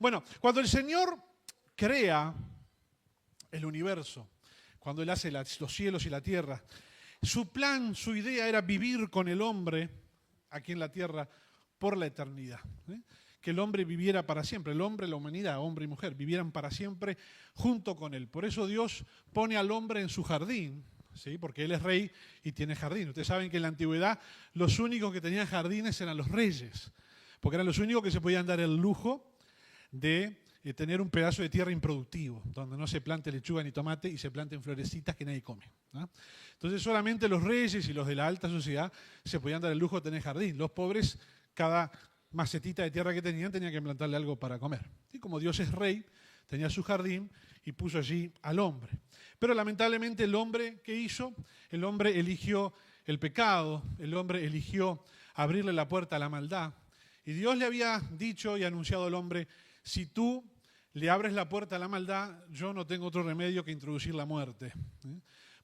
Bueno, cuando el Señor crea el universo, cuando Él hace los cielos y la tierra, su plan, su idea era vivir con el hombre aquí en la tierra por la eternidad. Que el hombre viviera para siempre, el hombre, la humanidad, hombre y mujer, vivieran para siempre junto con Él. Por eso Dios pone al hombre en su jardín, ¿sí? Porque Él es rey y tiene jardín. Ustedes saben que en la antigüedad los únicos que tenían jardines eran los reyes, porque eran los únicos que se podían dar el lujo de tener un pedazo de tierra improductivo, donde no se plante lechuga ni tomate y se planten florecitas que nadie come, ¿no? Entonces solamente los reyes y los de la alta sociedad se podían dar el lujo de tener jardín. Los pobres, cada macetita de tierra que tenían, tenían que plantarle algo para comer. Y como Dios es rey, tenía su jardín y puso allí al hombre. Pero lamentablemente el hombre, ¿qué hizo? El hombre eligió el pecado, el hombre eligió abrirle la puerta a la maldad. Y Dios le había dicho y anunciado al hombre: si tú le abres la puerta a la maldad, yo no tengo otro remedio que introducir la muerte.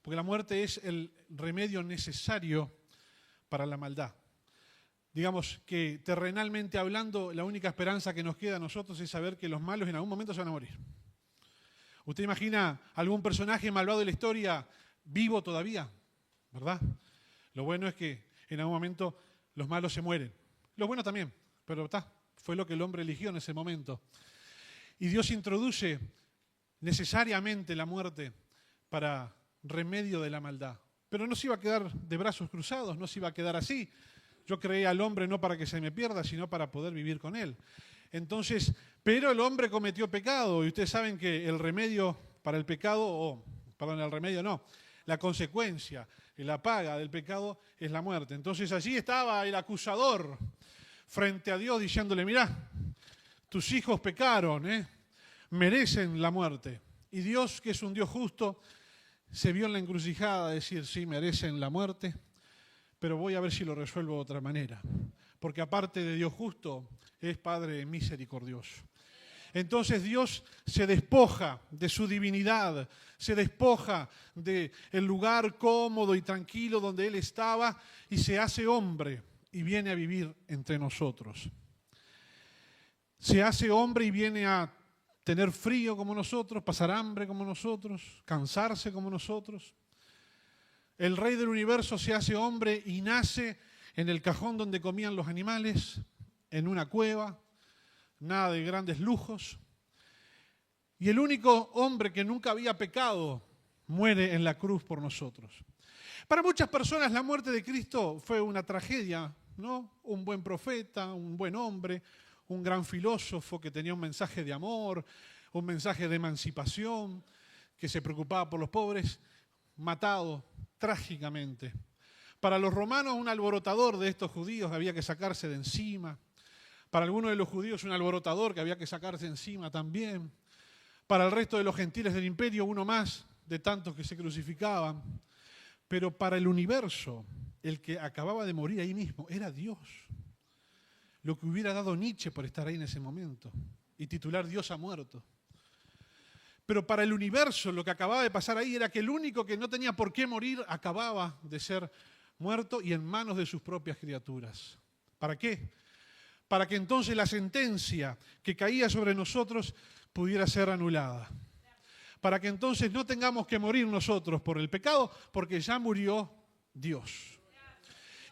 Porque la muerte es el remedio necesario para la maldad. Digamos que terrenalmente hablando, la única esperanza que nos queda a nosotros es saber que los malos en algún momento se van a morir. ¿Usted imagina algún personaje malvado de la historia vivo todavía? ¿Verdad? Lo bueno es que en algún momento los malos se mueren. Los buenos también, pero fue lo que el hombre eligió en ese momento. Y Dios introduce necesariamente la muerte para remedio de la maldad. Pero no se iba a quedar de brazos cruzados, no se iba a quedar así. Yo creé al hombre no para que se me pierda, sino para poder vivir con él. Entonces, pero el hombre cometió pecado, y ustedes saben que el remedio para el pecado, la consecuencia, la paga del pecado es la muerte. Entonces allí estaba el acusador frente a Dios diciéndole: mirá, tus hijos pecaron, merecen la muerte. Y Dios, que es un Dios justo, se vio en la encrucijada de decir: sí, merecen la muerte, pero voy a ver si lo resuelvo de otra manera. Porque aparte de Dios justo, es Padre misericordioso. Entonces Dios se despoja de su divinidad, se despoja del lugar cómodo y tranquilo donde Él estaba y se hace hombre y viene a vivir entre nosotros. Se hace hombre y viene a tener frío como nosotros, pasar hambre como nosotros, cansarse como nosotros. El Rey del universo se hace hombre y nace en el cajón donde comían los animales, en una cueva, nada de grandes lujos. Y el único hombre que nunca había pecado muere en la cruz por nosotros. Para muchas personas la muerte de Cristo fue una tragedia, ¿no? Un buen profeta, un buen hombre, un gran filósofo que tenía un mensaje de amor, un mensaje de emancipación, que se preocupaba por los pobres, matado trágicamente. Para los romanos, un alborotador de estos judíos había que sacarse de encima. Para algunos de los judíos, un alborotador que había que sacarse de encima también. Para el resto de los gentiles del imperio, uno más de tantos que se crucificaban. Pero para el universo, el que acababa de morir ahí mismo era Dios. Lo que hubiera dado Nietzsche por estar ahí en ese momento y titular Dios ha muerto. Pero para el universo lo que acababa de pasar ahí era que el único que no tenía por qué morir acababa de ser muerto y en manos de sus propias criaturas. ¿Para qué? Para que entonces la sentencia que caía sobre nosotros pudiera ser anulada. Para que entonces no tengamos que morir nosotros por el pecado, porque ya murió Dios.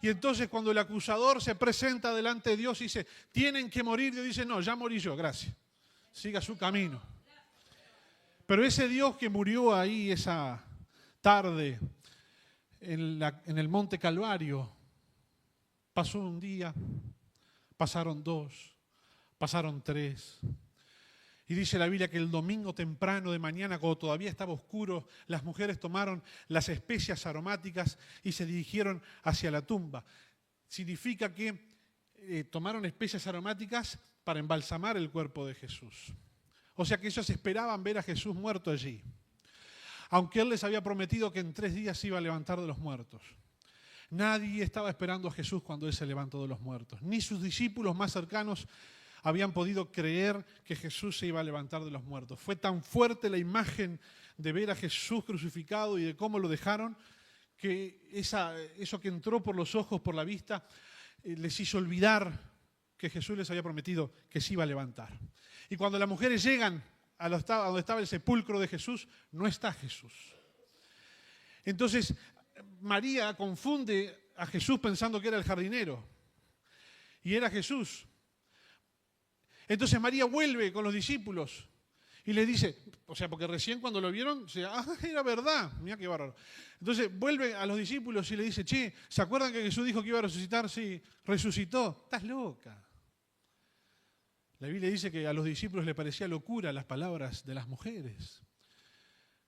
Y entonces cuando el acusador se presenta delante de Dios y dice: tienen que morir, Dios dice: no, ya morí yo, gracias. Siga su camino. Pero ese Dios que murió ahí esa tarde en el Monte Calvario, pasó un día, pasaron 2, pasaron 3. Y dice la Biblia que el domingo temprano de mañana, cuando todavía estaba oscuro, las mujeres tomaron las especias aromáticas y se dirigieron hacia la tumba. Significa que tomaron especias aromáticas para embalsamar el cuerpo de Jesús. O sea que ellos esperaban ver a Jesús muerto allí. Aunque Él les había prometido que en 3 días se iba a levantar de los muertos. Nadie estaba esperando a Jesús cuando Él se levantó de los muertos. Ni sus discípulos más cercanos habían podido creer que Jesús se iba a levantar de los muertos. Fue tan fuerte la imagen de ver a Jesús crucificado y de cómo lo dejaron, que eso que entró por los ojos, por la vista, les hizo olvidar que Jesús les había prometido que se iba a levantar. Y cuando las mujeres llegan a donde estaba el sepulcro de Jesús, no está Jesús. Entonces, María confunde a Jesús pensando que era el jardinero. Y era Jesús. Entonces María vuelve con los discípulos y les dice, o sea, porque recién cuando lo vieron, era verdad, mira qué bárbaro. Entonces vuelve a los discípulos y le dice, che, ¿se acuerdan que Jesús dijo que iba a resucitar? Sí, resucitó. Estás loca. La Biblia dice que a los discípulos les parecía locura las palabras de las mujeres.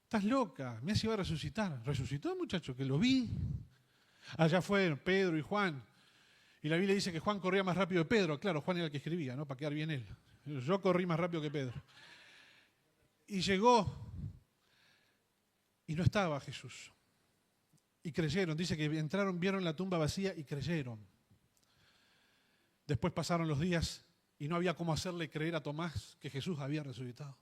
Estás loca, me iba a resucitar. Resucitó, muchacho, que lo vi. Allá fueron Pedro y Juan. Y la Biblia dice que Juan corría más rápido que Pedro. Claro, Juan era el que escribía, ¿no? Para quedar bien él. Yo corrí más rápido que Pedro. Y llegó y no estaba Jesús. Y creyeron. Dice que entraron, vieron la tumba vacía y creyeron. Después pasaron los días y no había cómo hacerle creer a Tomás que Jesús había resucitado.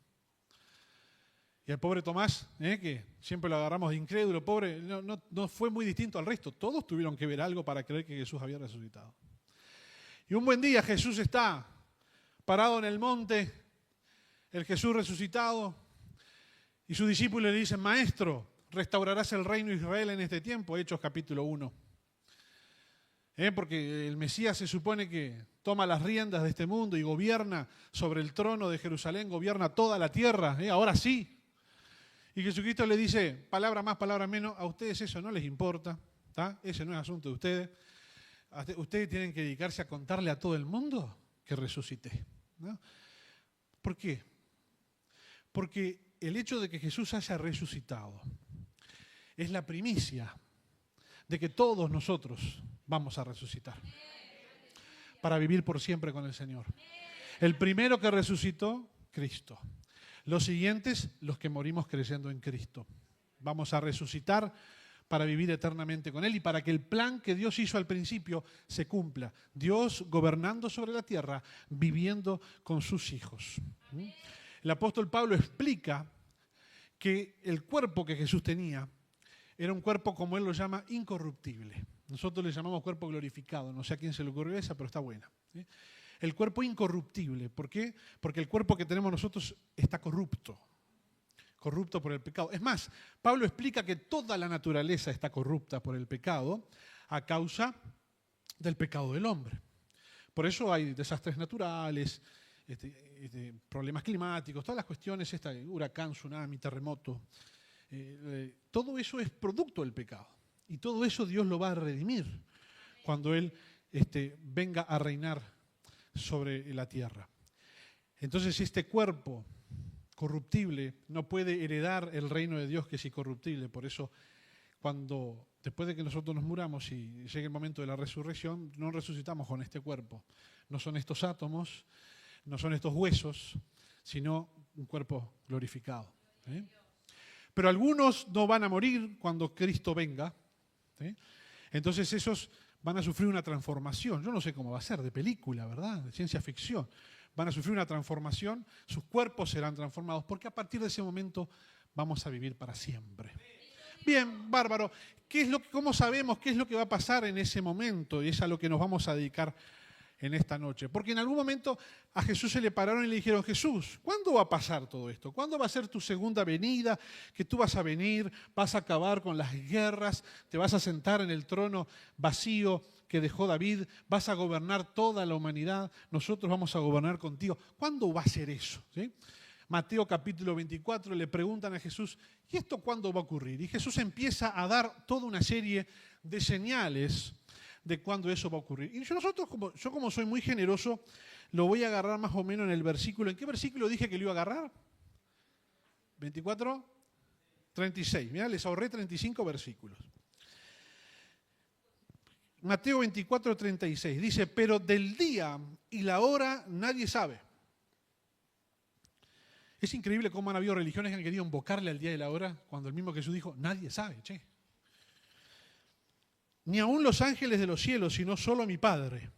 Y el pobre Tomás, que siempre lo agarramos de incrédulo, pobre, no fue muy distinto al resto. Todos tuvieron que ver algo para creer que Jesús había resucitado. Y un buen día Jesús está parado en el monte, el Jesús resucitado, y sus discípulos le dicen, Maestro, ¿restaurarás el reino de Israel en este tiempo? Hechos capítulo 1. Porque el Mesías se supone que toma las riendas de este mundo y gobierna sobre el trono de Jerusalén, gobierna toda la tierra, ahora sí. Y Jesucristo le dice, palabra más, palabra menos, a ustedes eso no les importa, ¿tá? Ese no es asunto de ustedes. Ustedes tienen que dedicarse a contarle a todo el mundo que resucité, ¿no? ¿Por qué? Porque el hecho de que Jesús haya resucitado es la primicia de que todos nosotros vamos a resucitar para vivir por siempre con el Señor. El primero que resucitó, Cristo. Los siguientes, los que morimos creyendo en Cristo. Vamos a resucitar para vivir eternamente con Él y para que el plan que Dios hizo al principio se cumpla. Dios gobernando sobre la tierra, viviendo con sus hijos. El apóstol Pablo explica que el cuerpo que Jesús tenía era un cuerpo, como él lo llama, incorruptible. Nosotros le llamamos cuerpo glorificado. No sé a quién se le ocurrió esa, pero está buena. ¿Sí? El cuerpo incorruptible. ¿Por qué? Porque el cuerpo que tenemos nosotros está corrupto. Corrupto por el pecado. Es más, Pablo explica que toda la naturaleza está corrupta por el pecado a causa del pecado del hombre. Por eso hay desastres naturales, problemas climáticos, todas las cuestiones, huracán, tsunami, terremoto. Todo eso es producto del pecado. Y todo eso Dios lo va a redimir cuando Él venga a reinar sobre la tierra. Entonces este cuerpo corruptible no puede heredar el reino de Dios que es incorruptible. Por eso después de que nosotros nos muramos y llegue el momento de la resurrección, no resucitamos con este cuerpo. No son estos átomos, no son estos huesos, sino un cuerpo glorificado. Pero algunos no van a morir cuando Cristo venga. Entonces esos van a sufrir una transformación. Yo no sé cómo va a ser, de película, ¿verdad? De ciencia ficción. Van a sufrir una transformación, sus cuerpos serán transformados, porque a partir de ese momento vamos a vivir para siempre. Bien, bárbaro. ¿Cómo sabemos qué es lo que va a pasar en ese momento? Y es a lo que nos vamos a dedicar en esta noche. Porque en algún momento a Jesús se le pararon y le dijeron, Jesús, ¿cuándo va a pasar todo esto? ¿Cuándo va a ser tu segunda venida? Que tú vas a venir, vas a acabar con las guerras, te vas a sentar en el trono vacío que dejó David, vas a gobernar toda la humanidad, nosotros vamos a gobernar contigo. ¿Cuándo va a ser eso? ¿Sí? Mateo capítulo 24 le preguntan a Jesús, ¿y esto cuándo va a ocurrir? Y Jesús empieza a dar toda una serie de señales de cuándo eso va a ocurrir. Y yo como soy muy generoso, lo voy a agarrar más o menos en el versículo. ¿En qué versículo dije que lo iba a agarrar? 24, 36. Mirá, les ahorré 35 versículos. Mateo 24, 36. Dice, pero del día y la hora nadie sabe. Es increíble cómo han habido religiones que han querido invocarle al día y la hora, cuando el mismo Jesús dijo, nadie sabe, che. Ni aun los ángeles de los cielos, sino solo mi Padre.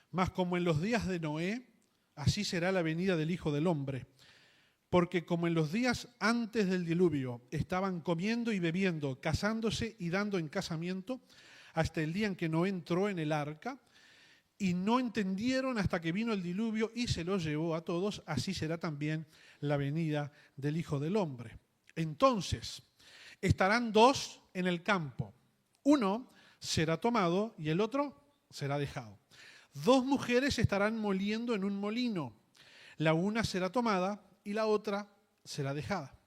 Mas como en los días de Noé, así será la venida del Hijo del Hombre. Porque como en los días antes del diluvio estaban comiendo y bebiendo, casándose y dando en casamiento, hasta el día en que Noé entró en el arca, y no entendieron hasta que vino el diluvio y se los llevó a todos, así será también la venida del Hijo del Hombre. Entonces, estarán dos en el campo. Uno será tomado y el otro será dejado. Dos mujeres estarán moliendo en un molino. La una será tomada y la otra será dejada.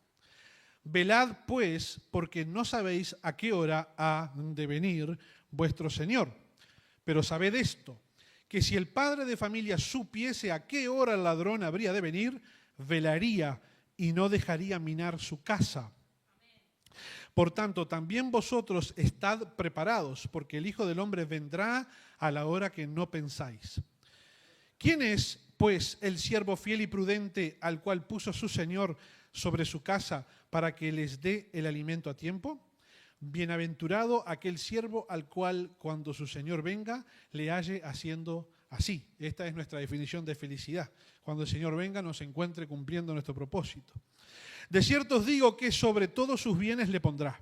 Velad, pues, porque no sabéis a qué hora ha de venir vuestro Señor. Pero sabed esto, que si el padre de familia supiese a qué hora el ladrón habría de venir, velaría y no dejaría minar su casa. Por tanto, también vosotros estad preparados, porque el Hijo del Hombre vendrá a la hora que no pensáis. ¿Quién es, pues, el siervo fiel y prudente al cual puso su Señor sobre su casa para que les dé el alimento a tiempo? Bienaventurado aquel siervo al cual, cuando su Señor venga, le halle haciendo así. Esta es nuestra definición de felicidad. Cuando el Señor venga, nos encuentre cumpliendo nuestro propósito. De cierto os digo que sobre todos sus bienes le pondrá.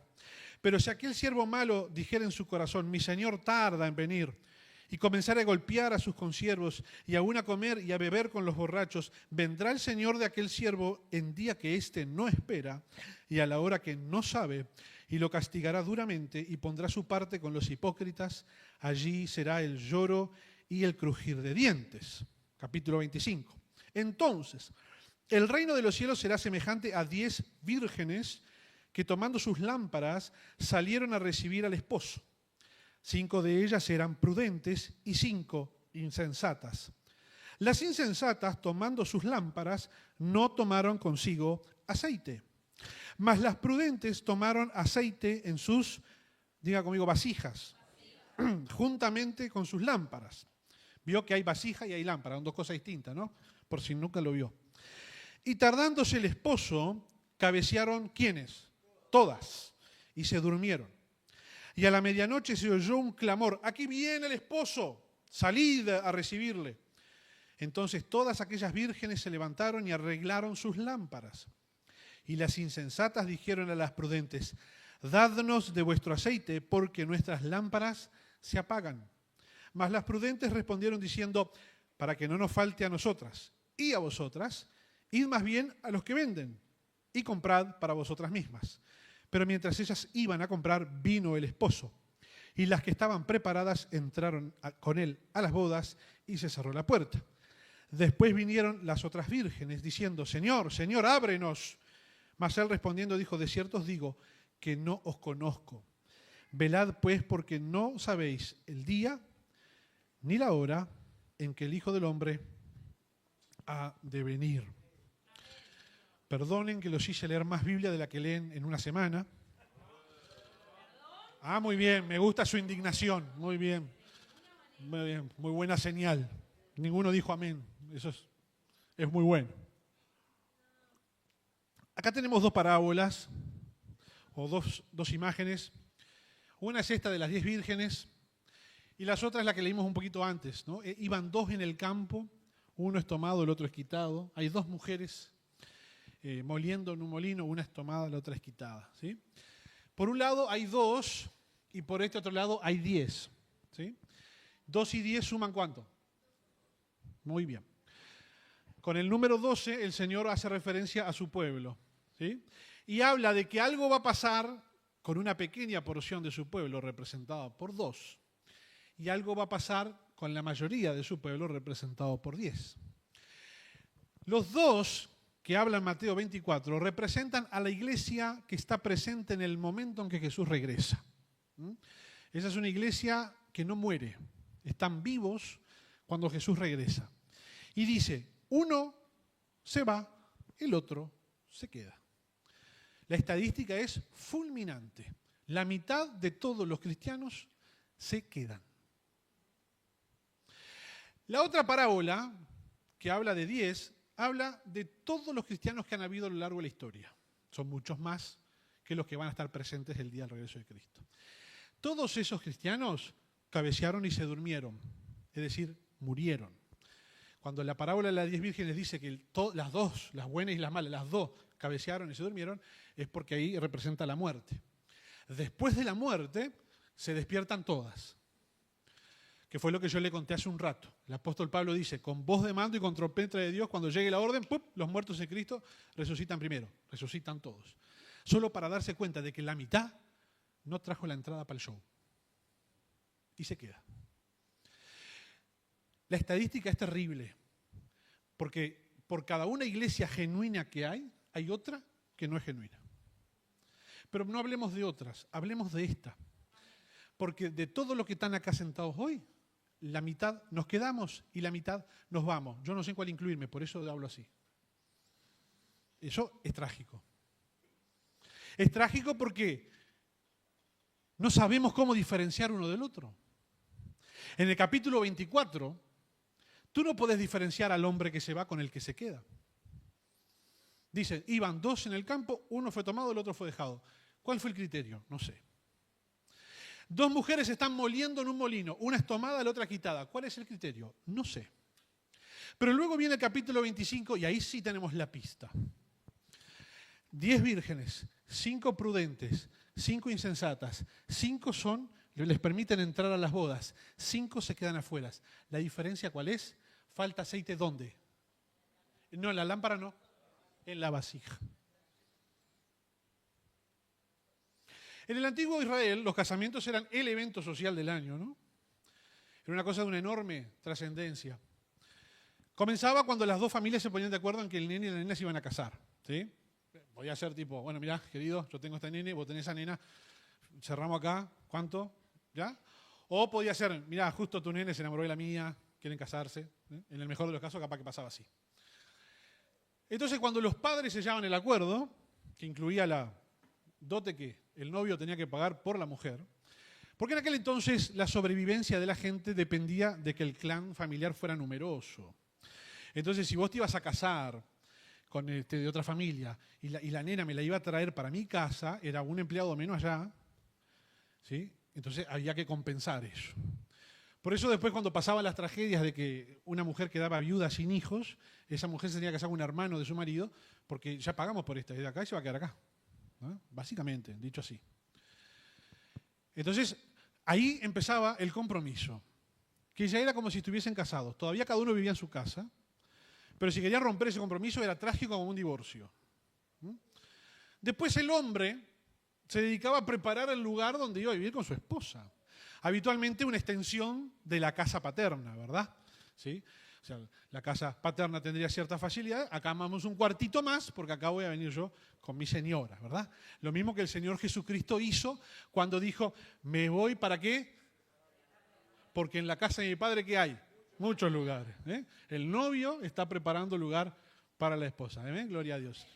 Pero si aquel siervo malo dijera en su corazón, mi Señor tarda en venir, y comenzara a golpear a sus consiervos, y aún a comer y a beber con los borrachos, vendrá el Señor de aquel siervo en día que éste no espera, y a la hora que no sabe, y lo castigará duramente, y pondrá su parte con los hipócritas. Allí será el lloro y el crujir de dientes. Capítulo 25. Entonces, el reino de los cielos será semejante a 10 vírgenes que tomando sus lámparas salieron a recibir al esposo. 5 de ellas eran prudentes y 5 insensatas. Las insensatas, tomando sus lámparas, no tomaron consigo aceite. Mas las prudentes tomaron aceite en sus, diga conmigo, vasijas, juntamente con sus lámparas. Vio que hay vasija y hay lámpara, son dos cosas distintas, ¿no? Por si nunca lo vio. Y tardándose el esposo, cabecearon, ¿quiénes? Todas, y se durmieron. Y a la medianoche se oyó un clamor, aquí viene el esposo, salid a recibirle. Entonces todas aquellas vírgenes se levantaron y arreglaron sus lámparas. Y las insensatas dijeron a las prudentes, dadnos de vuestro aceite, porque nuestras lámparas se apagan. Mas las prudentes respondieron diciendo, para que no nos falte a nosotras y a vosotras, id más bien a los que venden y comprad para vosotras mismas. Pero mientras ellas iban a comprar, vino el esposo. Y las que estaban preparadas entraron con él a las bodas y se cerró la puerta. Después vinieron las otras vírgenes diciendo, Señor, Señor, ábrenos. Mas él respondiendo dijo, de cierto os digo que no os conozco. Velad pues porque no sabéis el día ni la hora en que el Hijo del Hombre ha de venir. Perdonen que los hice leer más Biblia de la que leen en una semana. Muy bien, me gusta su indignación. Muy bien, muy buena señal. Ninguno dijo amén. Eso es muy bueno. Acá tenemos dos parábolas, o dos imágenes. Una es esta de las 10 vírgenes, y las otras es la que leímos un poquito antes, ¿no? Iban dos en el campo, uno es tomado, el otro es quitado. Hay dos mujeres moliendo en un molino, una es tomada, la otra es quitada, ¿sí? Por un lado hay 2 y por este otro lado hay 10, ¿sí? 2 y 10 suman ¿cuánto? Muy bien. Con el número 12 el Señor hace referencia a su pueblo, ¿sí? Y habla de que algo va a pasar con una pequeña porción de su pueblo representada por 2 y algo va a pasar con la mayoría de su pueblo representado por 10. Los 2 que habla en Mateo 24 representan a la iglesia que está presente en el momento en que Jesús regresa. Esa es una iglesia que no muere, están vivos cuando Jesús regresa. Y dice, uno se va, el otro se queda. La estadística es fulminante. La mitad de todos los cristianos se quedan. La otra parábola, que habla de 10, habla de todos los cristianos que han habido a lo largo de la historia. Son muchos más que los que van a estar presentes el día del regreso de Cristo. Todos esos cristianos cabecearon y se durmieron, es decir, murieron. Cuando la parábola de las 10 vírgenes dice que las dos, las buenas y las malas, las dos cabecearon y se durmieron, es porque ahí representa la muerte. Después de la muerte se despiertan todas. que fue lo que yo le conté hace un rato. El apóstol Pablo dice, con voz de mando y con trompeta de Dios, cuando llegue la orden, ¡pum!, los muertos en Cristo resucitan primero, resucitan todos. Solo para darse cuenta de que la mitad no trajo la entrada para el show. Y se queda. La estadística es terrible, porque por cada una iglesia genuina que hay otra que no es genuina. Pero no hablemos de otras, hablemos de esta. Porque de todo lo que están acá sentados hoy, la mitad nos quedamos y la mitad nos vamos. Yo no sé en cuál incluirme, por eso hablo así. Eso es trágico. Es trágico porque no sabemos cómo diferenciar uno del otro. En el capítulo 24, tú no puedes diferenciar al hombre que se va con el que se queda. Dice, iban dos en el campo, uno fue tomado, el otro fue dejado. ¿Cuál fue el criterio? No sé. Dos mujeres están moliendo en un molino, una es tomada, la otra quitada. ¿Cuál es el criterio? No sé. Pero luego viene el capítulo 25 y ahí sí tenemos la pista. 10 vírgenes, 5 prudentes, 5 insensatas, 5 les permiten entrar a las bodas, 5 se quedan afuera. ¿La diferencia cuál es? Falta aceite, ¿dónde? No, en la lámpara no, en la vasija. En el antiguo Israel, los casamientos eran el evento social del año, ¿no? Era una cosa de una enorme trascendencia. Comenzaba cuando las dos familias se ponían de acuerdo en que el nene y la nena se iban a casar, ¿sí? Podía ser tipo, bueno, mirá, querido, yo tengo esta nene, vos tenés esa nena, cerramos acá, ¿cuánto? ¿Ya? O podía ser, mirá, justo tu nene se enamoró de la mía, quieren casarse. En el mejor de los casos, capaz que pasaba así. Entonces, cuando los padres sellaban el acuerdo, que incluía la dote que el novio tenía que pagar por la mujer, porque en aquel entonces la sobrevivencia de la gente dependía de que el clan familiar fuera numeroso. Entonces, si vos te ibas a casar con de otra familia y la nena me la iba a traer para mi casa, era un empleado menos allá, ¿sí? Entonces había que compensar eso. Por eso después cuando pasaban las tragedias de que una mujer quedaba viuda sin hijos, esa mujer se tenía que casar con un hermano de su marido, porque ya pagamos por esta, de acá y se va a quedar acá, ¿no? Básicamente, dicho así. Entonces, ahí empezaba el compromiso, que ya era como si estuviesen casados. Todavía cada uno vivía en su casa, pero si quería romper ese compromiso era trágico como un divorcio. Después el hombre se dedicaba a preparar el lugar donde iba a vivir con su esposa. Habitualmente una extensión de la casa paterna, ¿verdad? ¿Sí? O sea, la casa paterna tendría cierta facilidad. Acá amamos un cuartito más porque acá voy a venir yo con mi señora, ¿verdad? Lo mismo que el Señor Jesucristo hizo cuando dijo, me voy ¿para qué? Porque en la casa de mi Padre, ¿qué hay? Muchos lugares. El novio está preparando lugar para la esposa. Gloria a Dios.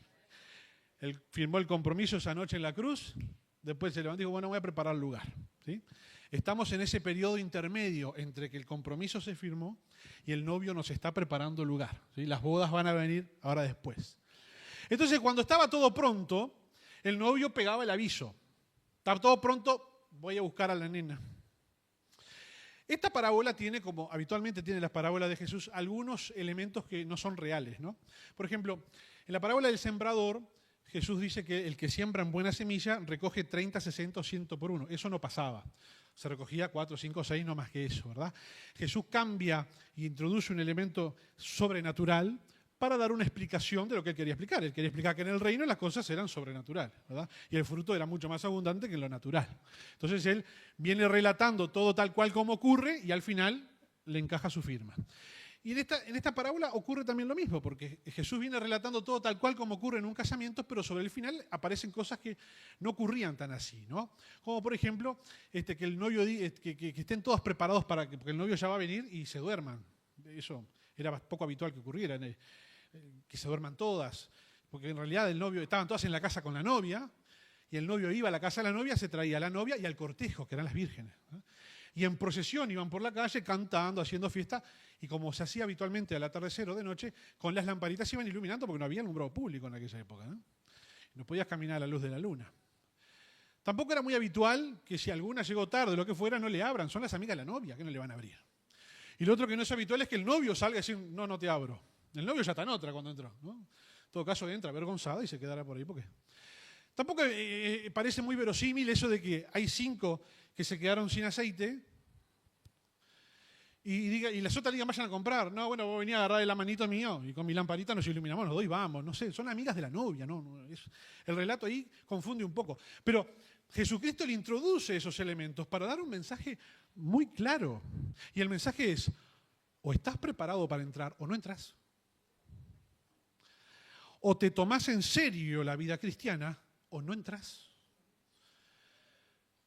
Él firmó el compromiso esa noche en la cruz, después se levantó y dijo, bueno, voy a preparar lugar. ¿Sí? Estamos en ese periodo intermedio entre que el compromiso se firmó y el novio nos está preparando lugar. ¿Sí? Las bodas van a venir ahora después. Entonces, cuando estaba todo pronto, el novio pegaba el aviso. Está todo pronto, voy a buscar a la nena. Esta parábola tiene, como habitualmente tiene las parábolas de Jesús, algunos elementos que no son reales, ¿no? Por ejemplo, en la parábola del sembrador, Jesús dice que el que siembra en buena semilla recoge 30, 60 o 100 por uno. Eso no pasaba. Se recogía 4, 5, 6, no más que eso, ¿verdad? Jesús cambia e introduce un elemento sobrenatural para dar una explicación de lo que él quería explicar. Él quería explicar que en el reino las cosas eran sobrenaturales, ¿verdad? Y el fruto era mucho más abundante que en lo natural. Entonces él viene relatando todo tal cual como ocurre y al final le encaja su firma. Y en esta parábola ocurre también lo mismo, porque Jesús viene relatando todo tal cual como ocurre en un casamiento, pero sobre el final aparecen cosas que no ocurrían tan así, ¿no? Como por ejemplo, que el novio que estén todos preparados porque el novio ya va a venir y se duerman. Eso era poco habitual que ocurriera, que se duerman todas, porque en realidad estaban todas en la casa con la novia, y el novio iba a la casa de la novia, se traía a la novia y al cortejo, que eran las vírgenes, ¿no? Y en procesión iban por la calle cantando, haciendo fiesta, y como se hacía habitualmente al atardecer o de noche, con las lamparitas iban iluminando porque no había alumbrado público en aquella época, ¿no? No podías caminar a la luz de la luna. Tampoco era muy habitual que si alguna llegó tarde o lo que fuera, no le abran, son las amigas de la novia, que no le van a abrir. Y lo otro que no es habitual es que el novio salga y decir, no, no te abro. El novio ya está en otra cuando entró, ¿no? En todo caso entra avergonzada y se quedará por ahí, ¿por qué? Tampoco parece muy verosímil eso de que hay 5 que se quedaron sin aceite y las otras digan, vayan a comprar. No, bueno, vos venís a agarrar de la manito mío y con mi lamparita nos iluminamos los dos y vamos. No sé, son amigas de la novia, ¿no? El relato ahí confunde un poco. Pero Jesucristo le introduce esos elementos para dar un mensaje muy claro. Y el mensaje es, o estás preparado para entrar o no entras. O te tomás en serio la vida cristiana o no entras.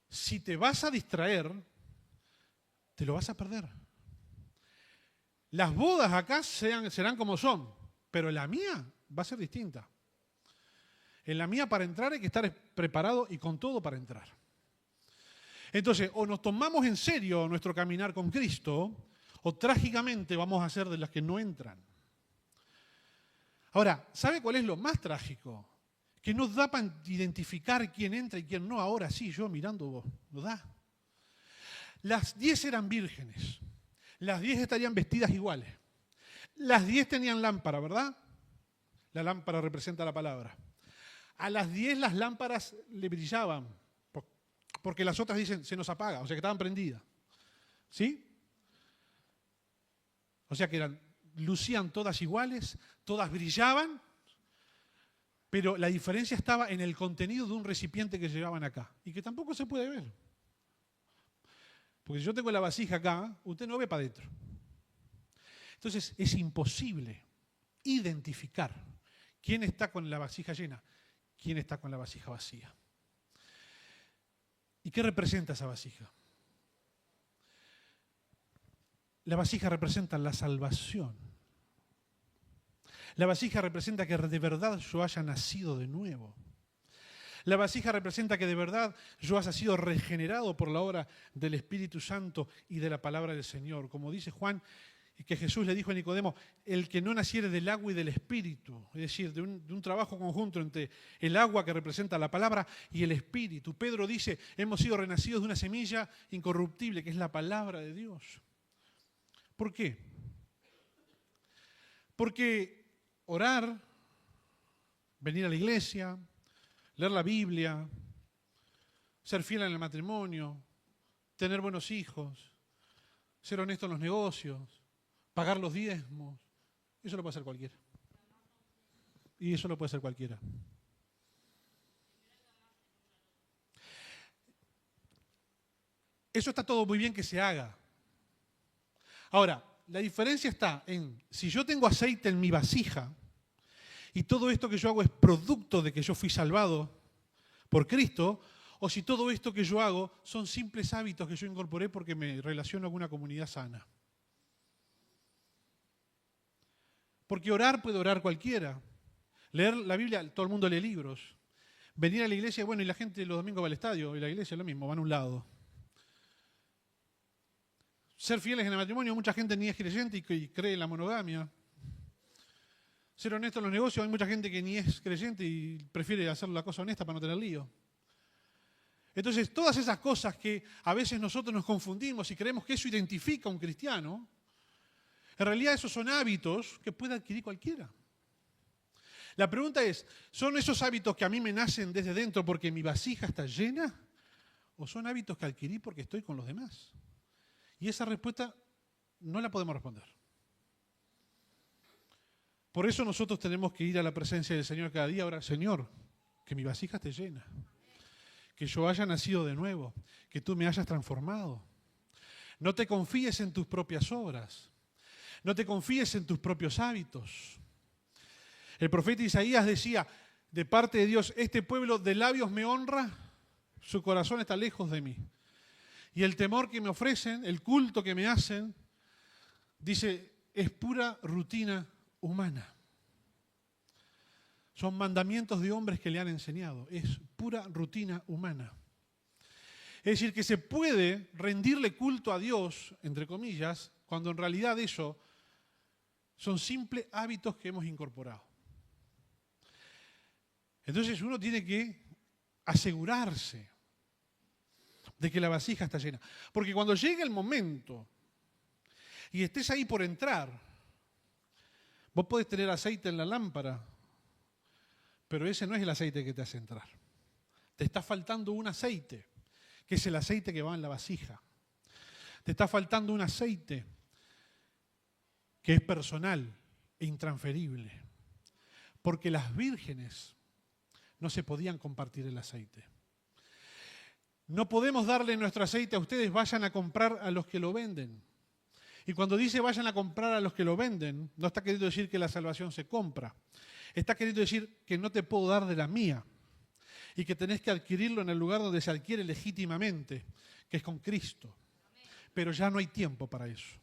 Si te vas a distraer, te lo vas a perder. Las bodas acá serán como son, pero la mía va a ser distinta. En la mía para entrar hay que estar preparado y con todo para entrar. Entonces, o nos tomamos en serio nuestro caminar con Cristo, o trágicamente vamos a ser de las que no entran. Ahora, ¿sabe cuál es lo más trágico? Que no da para identificar quién entra y quién no. Ahora sí, yo mirando vos, no da. Las 10 eran vírgenes. Las 10 estarían vestidas iguales. Las 10 tenían lámpara, ¿verdad? La lámpara representa la palabra. A las 10 las lámparas le brillaban, porque las otras dicen, se nos apaga, o sea que estaban prendidas. ¿Sí? O sea que lucían todas iguales, todas brillaban, pero la diferencia estaba en el contenido de un recipiente que llevaban acá, y que tampoco se puede ver. Porque si yo tengo la vasija acá, usted no ve para adentro. Entonces es imposible identificar quién está con la vasija llena, quién está con la vasija vacía. ¿Y qué representa esa vasija? La vasija representa la salvación. La vasija representa que de verdad yo haya nacido de nuevo. La vasija representa que de verdad yo haya sido regenerado por la obra del Espíritu Santo y de la palabra del Señor. Como dice Juan, que Jesús le dijo a Nicodemo, el que no naciere del agua y del Espíritu, es decir, de un trabajo conjunto entre el agua que representa la palabra y el Espíritu. Pedro dice, hemos sido renacidos de una semilla incorruptible, que es la palabra de Dios. ¿Por qué? Porque orar, venir a la iglesia, leer la Biblia, ser fiel en el matrimonio, tener buenos hijos, ser honesto en los negocios, pagar los diezmos, eso lo puede hacer cualquiera. Y eso lo puede hacer cualquiera. Eso está todo muy bien que se haga. Ahora, la diferencia está en si yo tengo aceite en mi vasija y todo esto que yo hago es producto de que yo fui salvado por Cristo, o si todo esto que yo hago son simples hábitos que yo incorporé porque me relaciono con una comunidad sana. Porque orar puede orar cualquiera. Leer la Biblia, todo el mundo lee libros. Venir a la iglesia, bueno, y la gente los domingos va al estadio, y la iglesia es lo mismo, van a un lado. Ser fieles en el matrimonio, mucha gente ni es creyente y cree en la monogamia. Ser honesto en los negocios, hay mucha gente que ni es creyente y prefiere hacer la cosa honesta para no tener lío. Entonces, todas esas cosas que a veces nosotros nos confundimos y creemos que eso identifica a un cristiano, en realidad esos son hábitos que puede adquirir cualquiera. La pregunta es, ¿son esos hábitos que a mí me nacen desde dentro porque mi vasija está llena? ¿O son hábitos que adquirí porque estoy con los demás? Y esa respuesta no la podemos responder. Por eso nosotros tenemos que ir a la presencia del Señor cada día. Ahora, Señor, que mi vasija esté llena. Que yo haya nacido de nuevo. Que tú me hayas transformado. No te confíes en tus propias obras. No te confíes en tus propios hábitos. El profeta Isaías decía, de parte de Dios, este pueblo de labios me honra, su corazón está lejos de mí. Y el temor que me ofrecen, el culto que me hacen, dice, es pura rutina humana. Son mandamientos de hombres que le han enseñado. Es pura rutina humana. Es decir, que se puede rendirle culto a Dios, entre comillas, cuando en realidad eso son simples hábitos que hemos incorporado. Entonces uno tiene que asegurarse de que la vasija está llena. Porque cuando llegue el momento y estés ahí por entrar, vos podés tener aceite en la lámpara, pero ese no es el aceite que te hace entrar. Te está faltando un aceite, que es el aceite que va en la vasija. Te está faltando un aceite que es personal e intransferible. Porque las vírgenes no se podían compartir el aceite. No podemos darle nuestro aceite a ustedes, vayan a comprar a los que lo venden. Y cuando dice vayan a comprar a los que lo venden, no está queriendo decir que la salvación se compra. Está queriendo decir que no te puedo dar de la mía y que tenés que adquirirlo en el lugar donde se adquiere legítimamente, que es con Cristo. Pero ya no hay tiempo para eso.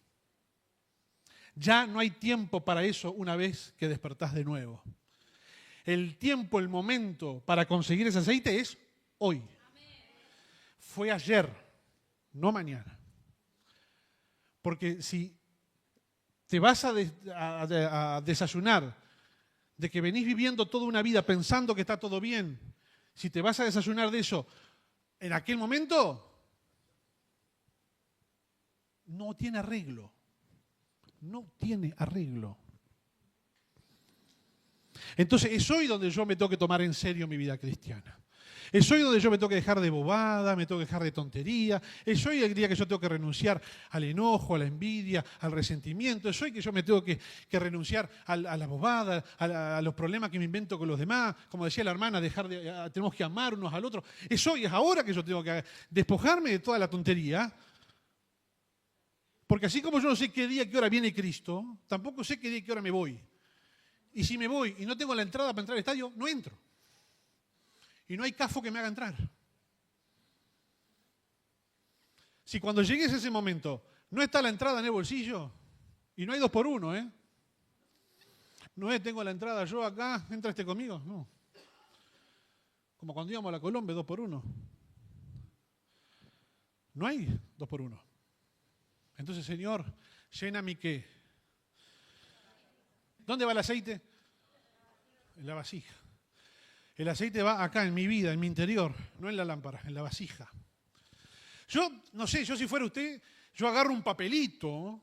Ya no hay tiempo para eso una vez que despertás de nuevo. El tiempo, el momento para conseguir ese aceite es hoy. Fue ayer, no mañana. Porque si te vas a desayunar de que venís viviendo toda una vida pensando que está todo bien, si te vas a desayunar de eso en aquel momento, no tiene arreglo. No tiene arreglo. Entonces es hoy donde yo me tengo que tomar en serio mi vida cristiana. Es hoy donde yo me tengo que dejar de bobada, me tengo que dejar de tontería. Es hoy el día que yo tengo que renunciar al enojo, a la envidia, al resentimiento. Es hoy que yo me tengo que renunciar a la bobada, a los problemas que me invento con los demás. Como decía la hermana, tenemos que amar unos al otro. Es hoy, es ahora que yo tengo que despojarme de toda la tontería. Porque así como yo no sé qué día, qué hora viene Cristo, tampoco sé qué día, qué hora me voy. Y si me voy y no tengo la entrada para entrar al estadio, no entro. Y no hay cafo que me haga entrar. Si cuando llegues a ese momento no está la entrada en el bolsillo, y no hay 2 por 1, ¿eh? No es, tengo la entrada yo acá, entra este conmigo. No. Como cuando íbamos a la Colombia, 2 por 1. No hay 2 por 1. Entonces, Señor, llena mi qué. ¿Dónde va el aceite? En la vasija. El aceite va acá, en mi vida, en mi interior, no en la lámpara, en la vasija. Yo, no sé, yo si fuera usted, yo agarro un papelito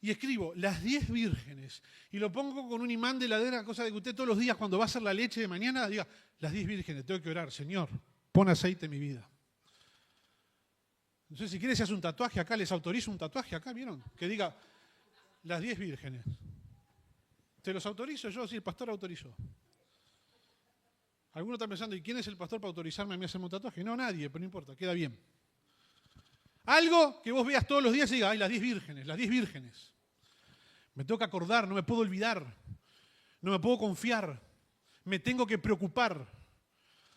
y escribo las 10 vírgenes y lo pongo con un imán de heladera, cosa de que usted todos los días cuando va a hacer la leche de mañana diga, las 10 vírgenes, tengo que orar, Señor, pon aceite en mi vida. Entonces, si quiere se hace un tatuaje acá, les autorizo un tatuaje acá, ¿vieron? Que diga, las 10 vírgenes. ¿Te los autorizo yo? Sí, el pastor autorizó. Algunos están pensando, ¿y quién es el pastor para autorizarme a mí a hacerme un tatuaje? No, nadie, pero no importa, queda bien. Algo que vos veas todos los días y diga, ay, las 10 vírgenes, las 10 vírgenes. Me tengo que acordar, no me puedo olvidar, no me puedo confiar, me tengo que preocupar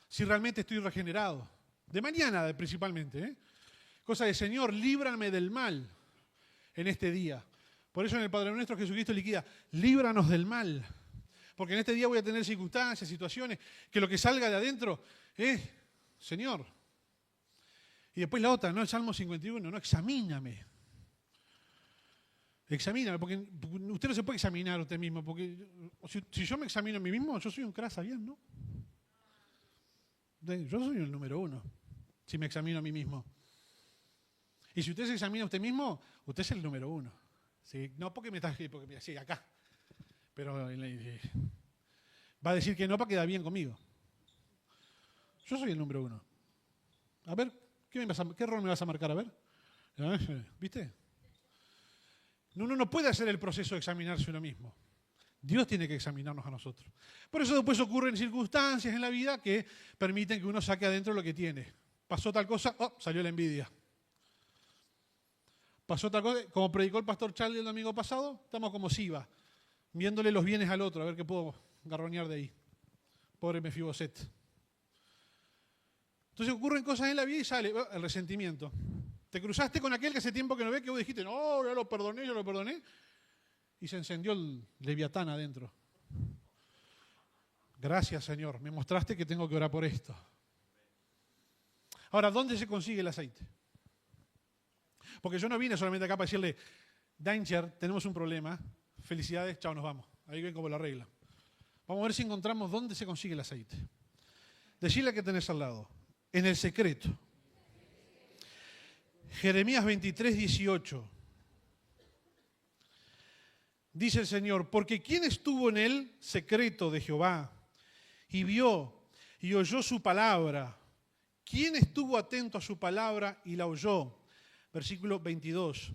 si realmente estoy regenerado. De mañana principalmente, ¿eh? Cosa de, Señor, líbrame del mal en este día. Por eso en el Padre Nuestro Jesucristo liquida, líbranos del mal. Porque en este día voy a tener circunstancias, situaciones, que lo que salga de adentro es, Señor. Y después la otra, ¿no? El Salmo 51, ¿no? Examíname. Examíname, porque usted no se puede examinar a usted mismo, porque si yo me examino a mí mismo, yo soy un crasa bien, ¿no? Yo soy el número 1, si me examino a mí mismo. Y si usted se examina a usted mismo, usted es el número 1. ¿Sí? No porque me está, porque mira, sí, acá. Pero va a decir que no para quedar bien conmigo. Yo soy el número 1. A ver, ¿qué rol me vas a marcar? A ver. ¿Viste? Uno no puede hacer el proceso de examinarse uno mismo. Dios tiene que examinarnos a nosotros. Por eso después ocurren circunstancias en la vida que permiten que uno saque adentro lo que tiene. Pasó tal cosa, salió la envidia. Pasó tal cosa, como predicó el pastor Charlie el domingo pasado, estamos como Siba, viéndole los bienes al otro, a ver qué puedo garroñar de ahí. Pobre Mefiboset. Entonces ocurren cosas en la vida y sale el resentimiento. Te cruzaste con aquel que hace tiempo que no ve, que vos dijiste, no, yo lo perdoné. Y se encendió el leviatán adentro. Gracias, Señor, me mostraste que tengo que orar por esto. Ahora, ¿dónde se consigue el aceite? Porque yo no vine solamente acá para decirle, Danger, tenemos un problema, felicidades, chao, nos vamos. Ahí ven como la regla. Vamos a ver si encontramos dónde se consigue el aceite. Decirle que tenés al lado, en el secreto. Jeremías 23, 18. Dice el Señor, porque ¿quién estuvo en el secreto de Jehová y vio y oyó su palabra? ¿Quién estuvo atento a su palabra y la oyó? Versículo 22.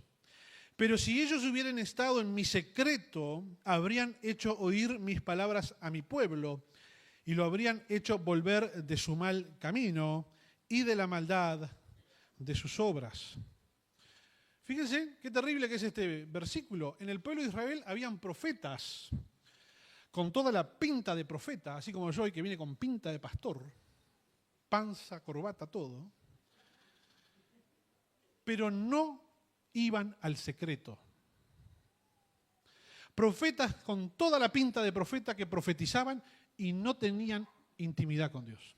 Pero si ellos hubieran estado en mi secreto, habrían hecho oír mis palabras a mi pueblo y lo habrían hecho volver de su mal camino y de la maldad de sus obras. Fíjense qué terrible que es este versículo. En el pueblo de Israel habían profetas con toda la pinta de profeta, así como yo hoy que viene con pinta de pastor, panza, corbata, todo, pero no iban al secreto. Profetas con toda la pinta de profeta que profetizaban y no tenían intimidad con Dios.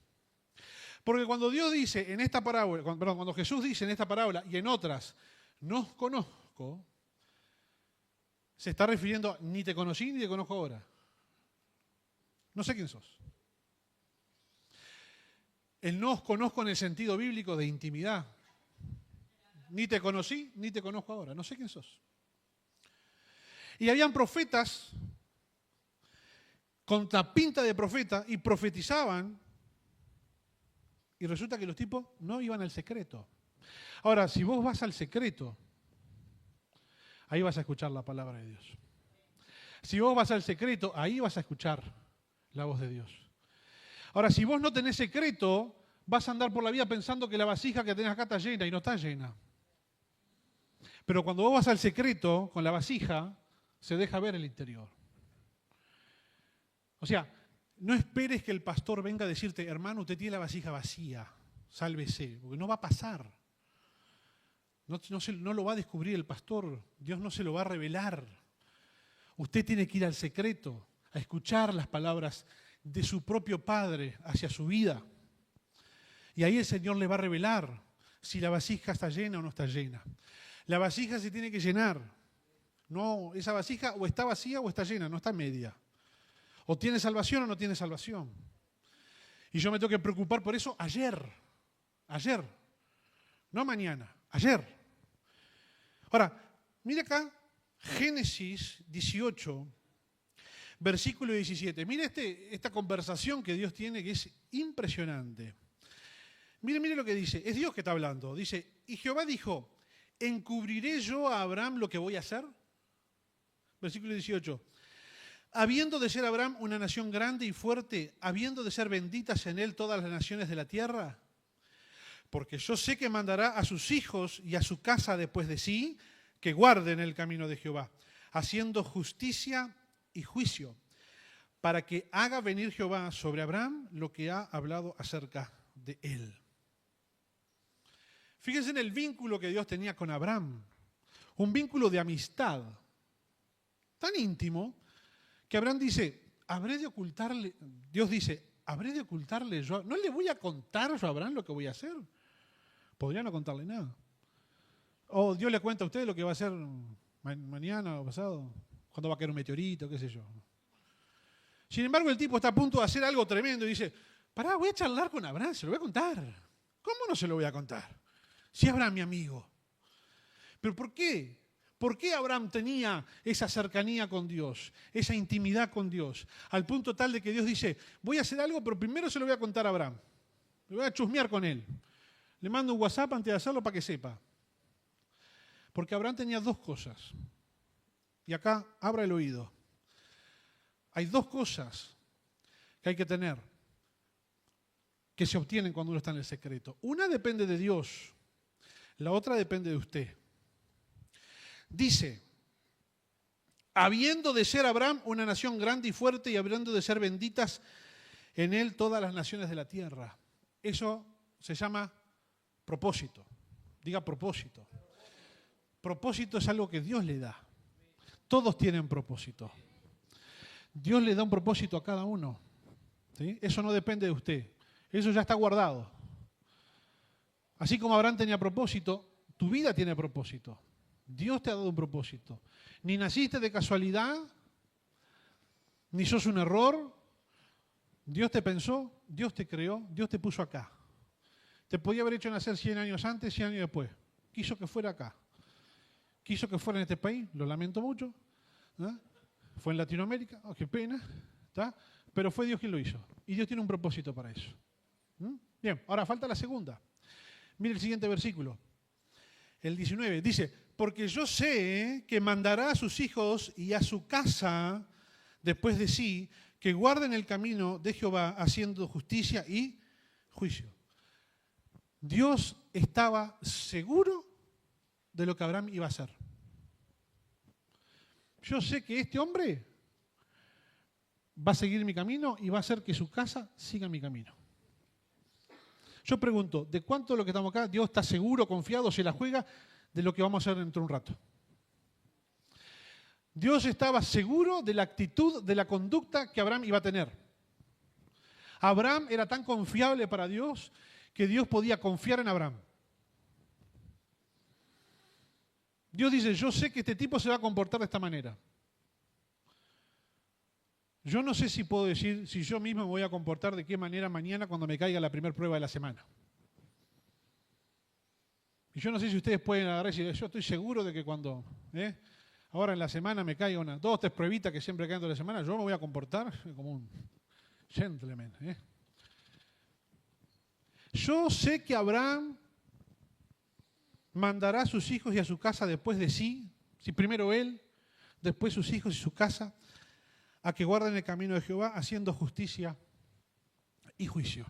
Porque cuando Dios dice en esta parábola, cuando Jesús dice en esta parábola y en otras, no os conozco, se está refiriendo ni te conocí ni te conozco ahora. No sé quién sos. El no os conozco en el sentido bíblico de intimidad. Ni te conocí, ni te conozco ahora. No sé quién sos. Y habían profetas con la pinta de profeta y profetizaban. Y resulta que los tipos no iban al secreto. Ahora, si vos vas al secreto, ahí vas a escuchar la palabra de Dios. Si vos vas al secreto, ahí vas a escuchar la voz de Dios. Ahora, si vos no tenés secreto, vas a andar por la vida pensando que la vasija que tenés acá está llena y no está llena. Pero cuando vos vas al secreto con la vasija, se deja ver el interior. O sea, no esperes que el pastor venga a decirte, hermano, usted tiene la vasija vacía, sálvese, porque no va a pasar. No lo va a descubrir el pastor, Dios no se lo va a revelar. Usted tiene que ir al secreto, a escuchar las palabras de su propio Padre hacia su vida. Y ahí el Señor le va a revelar si la vasija está llena o no está llena. La vasija se tiene que llenar. No, esa vasija o está vacía o está llena, no está media. O tiene salvación o no tiene salvación. Y yo me tengo que preocupar por eso ayer, no mañana, ayer. Ahora, mire acá, Génesis 18, versículo 17. Mire esta conversación que Dios tiene que es impresionante. Mire lo que dice, es Dios que está hablando. Dice, y Jehová dijo, ¿encubriré yo a Abraham lo que voy a hacer? Versículo 18. Habiendo de ser Abraham una nación grande y fuerte, habiendo de ser benditas en él todas las naciones de la tierra, porque yo sé que mandará a sus hijos y a su casa después de sí, que guarden el camino de Jehová, haciendo justicia y juicio, para que haga venir Jehová sobre Abraham lo que ha hablado acerca de él. Fíjense en el vínculo que Dios tenía con Abraham, un vínculo de amistad tan íntimo que Abraham dice, habré de ocultarle, Dios dice, habré de ocultarle yo, no le voy a contar yo a Abraham lo que voy a hacer. Podría no contarle nada. O Dios le cuenta a usted lo que va a hacer mañana o pasado, cuando va a caer un meteorito, qué sé yo. Sin embargo, el tipo está a punto de hacer algo tremendo y dice, pará, voy a charlar con Abraham, se lo voy a contar. ¿Cómo no se lo voy a contar? Si Abraham mi amigo. ¿Pero por qué? ¿Por qué Abraham tenía esa cercanía con Dios, esa intimidad con Dios? Al punto tal de que Dios dice, voy a hacer algo, pero primero se lo voy a contar a Abraham. Le voy a chusmear con él. Le mando un WhatsApp antes de hacerlo para que sepa. Porque Abraham tenía dos cosas. Y acá abra el oído. Hay dos cosas que hay que tener, que se obtienen cuando uno está en el secreto. Una depende de Dios, la otra depende de usted. Dice, habiendo de ser Abraham una nación grande y fuerte y habiendo de ser benditas en él todas las naciones de la tierra. Eso se llama propósito. Diga propósito. Propósito es algo que Dios le da. Todos tienen propósito. Dios le da un propósito a cada uno. ¿Sí? Eso no depende de usted. Eso ya está guardado. Así como Abraham tenía propósito, tu vida tiene propósito. Dios te ha dado un propósito. Ni naciste de casualidad, ni sos un error. Dios te pensó, Dios te creó, Dios te puso acá. Te podía haber hecho nacer 100 años antes, 100 años después. Quiso que fuera acá. Quiso que fuera en este país, lo lamento mucho. ¿No? Fue en Latinoamérica, oh, qué pena. ¿Está? Pero fue Dios quien lo hizo. Y Dios tiene un propósito para eso. Bien, ahora falta la segunda. Mire el siguiente versículo. El 19 dice, porque yo sé que mandará a sus hijos y a su casa después de sí, que guarden el camino de Jehová haciendo justicia y juicio. Dios estaba seguro de lo que Abraham iba a hacer. Yo sé que este hombre va a seguir mi camino y va a hacer que su casa siga mi camino. Yo pregunto, ¿de cuánto de lo que estamos acá Dios está seguro, confiado, se la juega de lo que vamos a hacer dentro de un rato? Dios estaba seguro de la actitud, de la conducta que Abraham iba a tener. Abraham era tan confiable para Dios que Dios podía confiar en Abraham. Dios dice, yo sé que este tipo se va a comportar de esta manera. Yo no sé si puedo decir si yo mismo me voy a comportar de qué manera mañana cuando me caiga la primera prueba de la semana. Y yo no sé si ustedes pueden agarrar y decir, yo estoy seguro de que cuando ahora en la semana me caiga 2 o 3 pruebitas que siempre caen toda la semana, yo me voy a comportar como un gentleman. Yo sé que Abraham mandará a sus hijos y a su casa después de sí, si primero él, después sus hijos y su casa, a que guarden el camino de Jehová, haciendo justicia y juicio.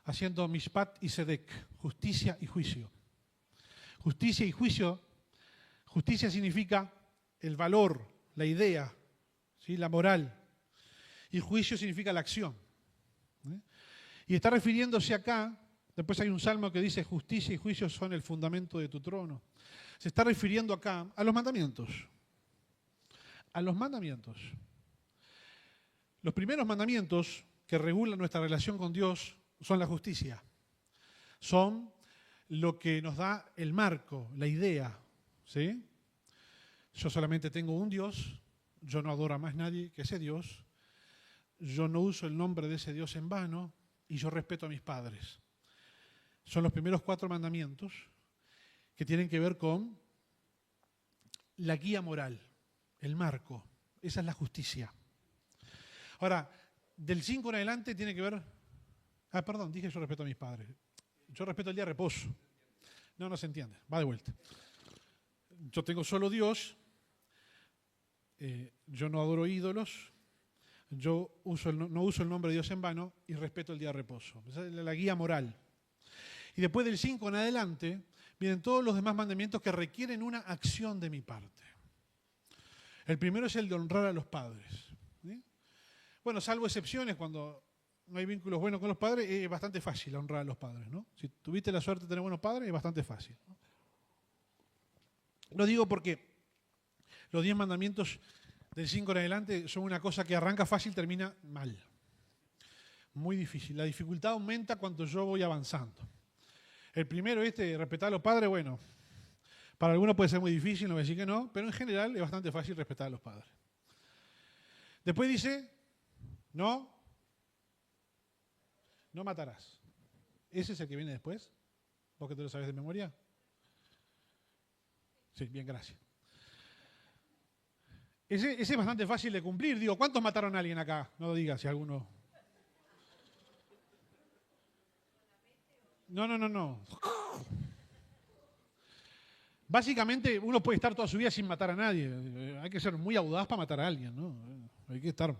Haciendo mishpat y sedek, justicia y juicio. Justicia y juicio, justicia significa el valor, la idea, ¿sí? La moral. Y juicio significa la acción. Y está refiriéndose acá, después hay un salmo que dice, justicia y juicio son el fundamento de tu trono. Se está refiriendo acá a los mandamientos. A los mandamientos. Los primeros mandamientos que regulan nuestra relación con Dios son la justicia. Son lo que nos da el marco, la idea. ¿Sí? Yo solamente tengo un Dios, yo no adoro a más nadie que ese Dios, yo no uso el nombre de ese Dios en vano y yo respeto a mis padres. Son los primeros 4 mandamientos que tienen que ver con la guía moral. El marco, esa es la justicia. Ahora, del 5 en adelante tiene que ver... dije yo respeto a mis padres. Yo respeto el día de reposo. No se entiende, va de vuelta. Yo tengo solo Dios, yo no adoro ídolos, yo no uso el nombre de Dios en vano y respeto el día de reposo. Esa es la guía moral. Y después del 5 en adelante vienen todos los demás mandamientos que requieren una acción de mi parte. El primero es el de honrar a los padres. ¿Sí? Bueno, salvo excepciones, cuando no hay vínculos buenos con los padres, es bastante fácil honrar a los padres, ¿no? Si tuviste la suerte de tener buenos padres, es bastante fácil, ¿no? Lo digo porque los 10 mandamientos del 5 en adelante son una cosa que arranca fácil, termina mal. Muy difícil. La dificultad aumenta cuando yo voy avanzando. El primero, respetar a los padres, bueno, para algunos puede ser muy difícil, no voy a decir que no, pero en general es bastante fácil respetar a los padres. Después dice, no matarás. ¿Ese es el que viene después? ¿Vos que te lo sabes de memoria? Sí, bien, gracias. Ese es bastante fácil de cumplir. Digo, ¿cuántos mataron a alguien acá? No lo digas si alguno... No. Básicamente, uno puede estar toda su vida sin matar a nadie. Hay que ser muy audaz para matar a alguien, ¿no? Hay que estar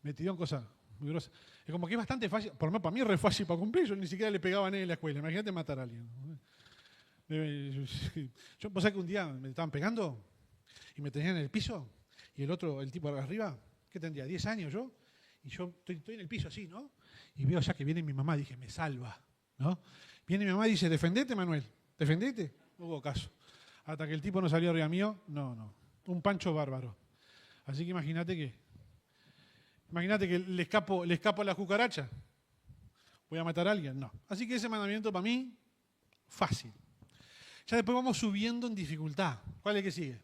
metido en cosas muy grosas. Es como que es bastante fácil, por lo menos para mí es re fácil para cumplir. Yo ni siquiera le pegaba a nadie en la escuela. Imagínate matar a alguien. Vos sabés que un día me estaban pegando y me tenían en el piso y el tipo de arriba, ¿qué tendría? 10 años yo. Y yo estoy en el piso así, ¿no? Y veo ya que viene mi mamá, dije, me salva, ¿no? Viene mi mamá y dice, defendete, Manuel, defendete. No hubo caso. Hasta que el tipo no salió arriba mío, no. Un pancho bárbaro. Así que imagínate que le escapo a la cucaracha. ¿Voy a matar a alguien? No. Así que ese mandamiento para mí, fácil. Ya después vamos subiendo en dificultad. ¿Cuál es el que sigue?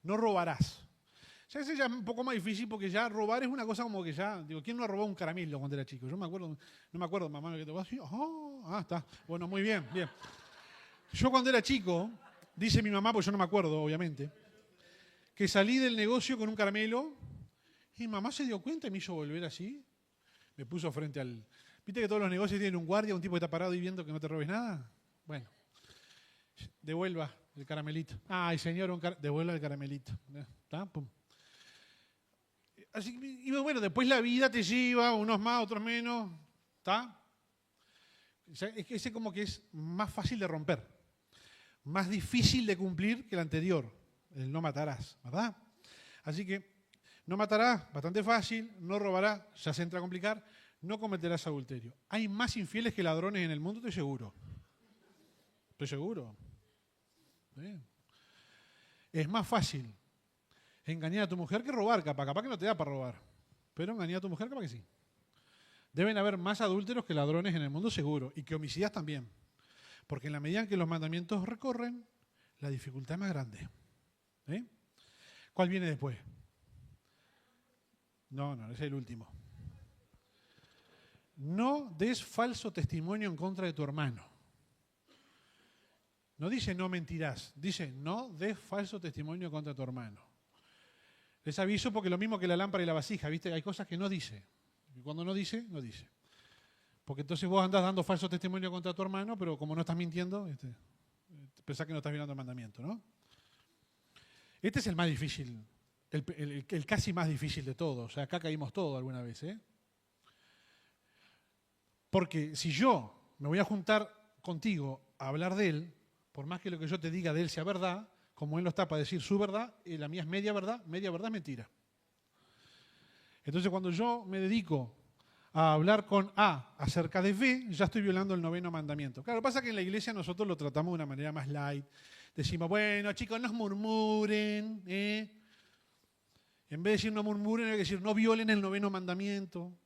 No robarás. Ya ese ya es un poco más difícil porque ya robar es una cosa como que ya... Digo, ¿quién no ha robado un caramelo cuando era chico? Yo no me acuerdo, mamá, que te va así. Está. Bueno, muy bien. Yo cuando era chico, dice mi mamá, porque yo no me acuerdo, obviamente, que salí del negocio con un caramelo y mi mamá se dio cuenta y me hizo volver así. Me puso frente al... ¿Viste que todos los negocios tienen un guardia, un tipo que está parado y viendo que no te robes nada? Bueno, Devuelva el caramelito. Ay, señor, devuelva el caramelito. ¿Está? Pum. Así, y bueno, después la vida te lleva, unos más, otros menos. ¿Está? Es que ese como que es más fácil de romper. Más difícil de cumplir que el anterior. El no matarás, ¿verdad? Así que no matarás, bastante fácil. No robarás, ya se entra a complicar. No cometerás adulterio. Hay más infieles que ladrones en el mundo, estoy seguro. Estoy seguro. ¿Sí? Es más fácil engañar a tu mujer que robar, capaz que no te da para robar. Pero engañar a tu mujer, capaz que sí. Deben haber más adúlteros que ladrones en el mundo, seguro. Y que homicidas también. Porque en la medida en que los mandamientos recorren, la dificultad es más grande. ¿Sí? ¿Cuál viene después? No, ese es el último. No des falso testimonio en contra de tu hermano. No dice no mentirás, dice no des falso testimonio contra tu hermano. Les aviso porque lo mismo que la lámpara y la vasija, ¿viste? Hay cosas que no dice. Y cuando no dice, no dice. Porque entonces vos andás dando falso testimonio contra tu hermano, pero como no estás mintiendo, pensás que no estás violando el mandamiento, ¿no? Este es el más difícil, el casi más difícil de todos. O sea, acá caímos todos alguna vez, ¿eh? Porque si yo me voy a juntar contigo a hablar de él, por más que lo que yo te diga de él sea verdad, como él no está para decir su verdad, y la mía es media verdad es mentira. Entonces cuando yo me dedico a hablar con A acerca de B, ya estoy violando el 9º mandamiento. Claro, lo que pasa es que en la iglesia nosotros lo tratamos de una manera más light. Decimos, bueno, chicos, no murmuren, ¿eh? En vez de decir no murmuren, hay que decir no violen el 9º mandamiento.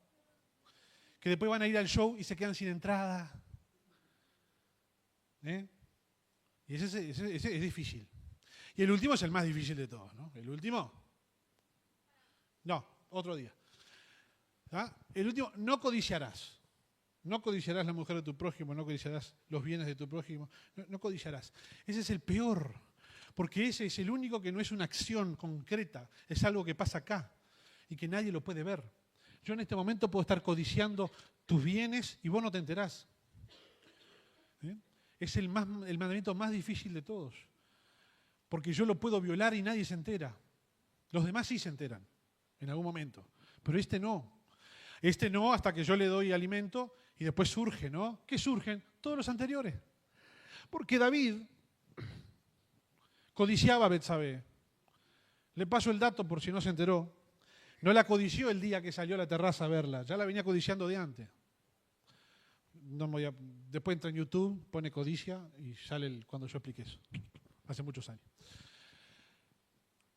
Que después van a ir al show y se quedan sin entrada. ¿Eh? Y ese es difícil. Y el último es el más difícil de todos, ¿no? El último, no, otro día. ¿Ah? El último, no codiciarás. No codiciarás la mujer de tu prójimo, no codiciarás los bienes de tu prójimo, no codiciarás. Ese es el peor, porque ese es el único que no es una acción concreta, es algo que pasa acá y que nadie lo puede ver. Yo en este momento puedo estar codiciando tus bienes y vos no te enterás. ¿Eh? Es el mandamiento más difícil de todos, porque yo lo puedo violar y nadie se entera. Los demás sí se enteran en algún momento, pero este no. Este no hasta que yo le doy alimento y después surge, ¿no? ¿Qué surgen? Todos los anteriores. Porque David codiciaba a Betsabé. Le paso el dato por si no se enteró. No la codició el día que salió a la terraza a verla, ya la venía codiciando de antes. Después entra en YouTube, pone codicia y sale cuando yo expliqué eso. Hace muchos años.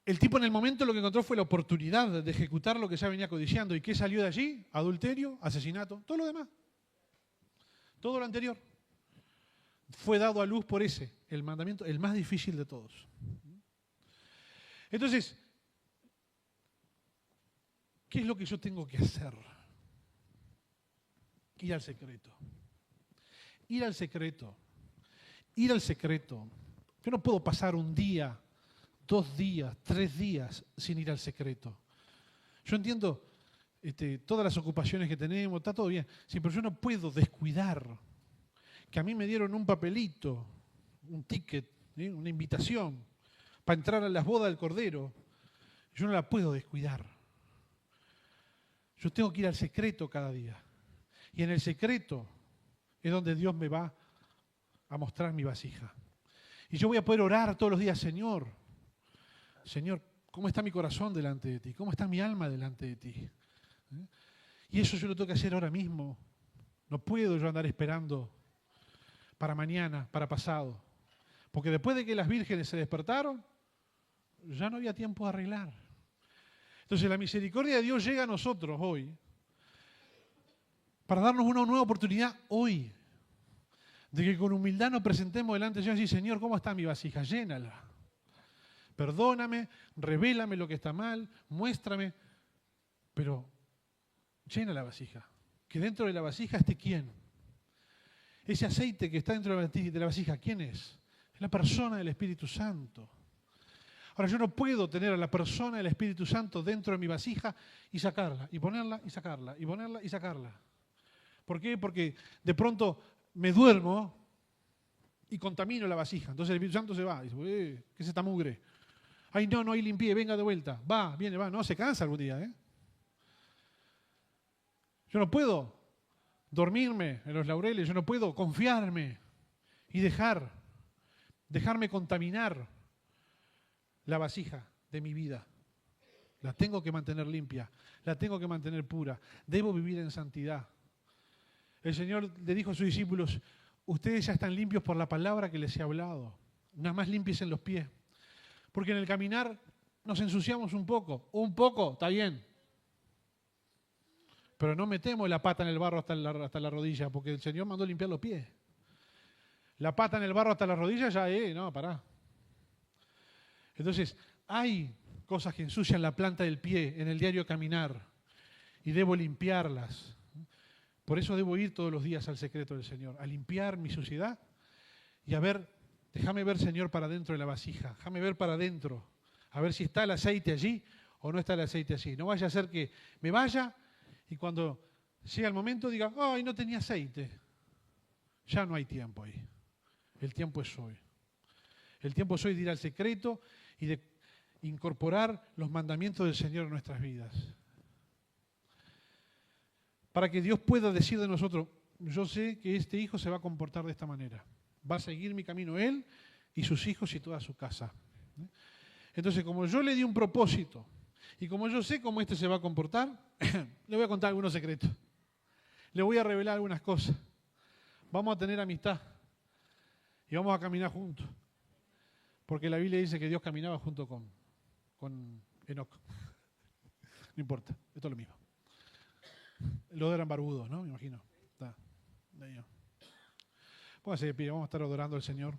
El tipo en el momento lo que encontró fue la oportunidad de ejecutar lo que ya venía codiciando. ¿Y qué salió de allí? Adulterio, asesinato, todo lo demás. Todo lo anterior. Fue dado a luz por ese, el mandamiento, el más difícil de todos. Entonces, ¿qué es lo que yo tengo que hacer? Ir al secreto. Ir al secreto. Ir al secreto. Yo no puedo pasar un día, 2 días, 3 días sin ir al secreto. Yo entiendo todas las ocupaciones que tenemos, está todo bien. Sí, pero yo no puedo descuidar que a mí me dieron un papelito, un ticket, ¿sí? Una invitación para entrar a las bodas del Cordero. Yo no la puedo descuidar. Yo tengo que ir al secreto cada día. Y en el secreto es donde Dios me va a mostrar mi vasija. Y yo voy a poder orar todos los días, Señor, ¿cómo está mi corazón delante de ti? ¿Cómo está mi alma delante de ti? ¿Eh? Y eso yo lo tengo que hacer ahora mismo. No puedo yo andar esperando para mañana, para pasado. Porque después de que las vírgenes se despertaron, ya no había tiempo de arreglar. Entonces la misericordia de Dios llega a nosotros hoy para darnos una nueva oportunidad hoy. De que con humildad nos presentemos delante de Dios y decir, Señor, ¿cómo está mi vasija? Llénala. Perdóname, revélame lo que está mal, muéstrame, pero llena la vasija. Que dentro de la vasija esté ¿quién? Ese aceite que está dentro de la vasija, ¿quién es? Es la persona del Espíritu Santo. Ahora, yo no puedo tener a la persona del Espíritu Santo dentro de mi vasija y sacarla, y ponerla y sacarla, y ponerla y sacarla. ¿Por qué? Porque de pronto me duermo y contamino la vasija. Entonces el Espíritu Santo se va. Y dice, ¿qué es esta mugre? Ay, no, ahí limpié, venga de vuelta. Va, viene, va. No, se cansa algún día, ¿eh? Yo no puedo dormirme en los laureles, yo no puedo confiarme y dejarme contaminar la vasija de mi vida. La tengo que mantener limpia, la tengo que mantener pura. Debo vivir en santidad. El Señor le dijo a sus discípulos, ustedes ya están limpios por la palabra que les he hablado. Nada más limpies en los pies. Porque en el caminar nos ensuciamos un poco, está bien. Pero no metemos la pata en el barro hasta la rodilla, porque el Señor mandó limpiar los pies. La pata en el barro hasta la rodilla ya, no, pará. Entonces, hay cosas que ensucian la planta del pie en el diario caminar y debo limpiarlas. Por eso debo ir todos los días al secreto del Señor, a limpiar mi suciedad y a ver, déjame ver, Señor, para dentro de la vasija, déjame ver para adentro, a ver si está el aceite allí o no está el aceite allí. No vaya a ser que me vaya y cuando llega el momento diga, ay, no tenía aceite. Ya no hay tiempo ahí. El tiempo es hoy. El tiempo es hoy de ir al secreto y de incorporar los mandamientos del Señor en nuestras vidas. Para que Dios pueda decir de nosotros, yo sé que este hijo se va a comportar de esta manera. Va a seguir mi camino él y sus hijos y toda su casa. Entonces, como yo le di un propósito y como yo sé cómo este se va a comportar, le voy a contar algunos secretos. Le voy a revelar algunas cosas. Vamos a tener amistad y vamos a caminar juntos. Porque la Biblia dice que Dios caminaba junto con Enoc. No importa, esto es lo mismo. Los dos eran barbudos, ¿no? Me imagino. Póngase de pie, vamos a estar adorando al Señor.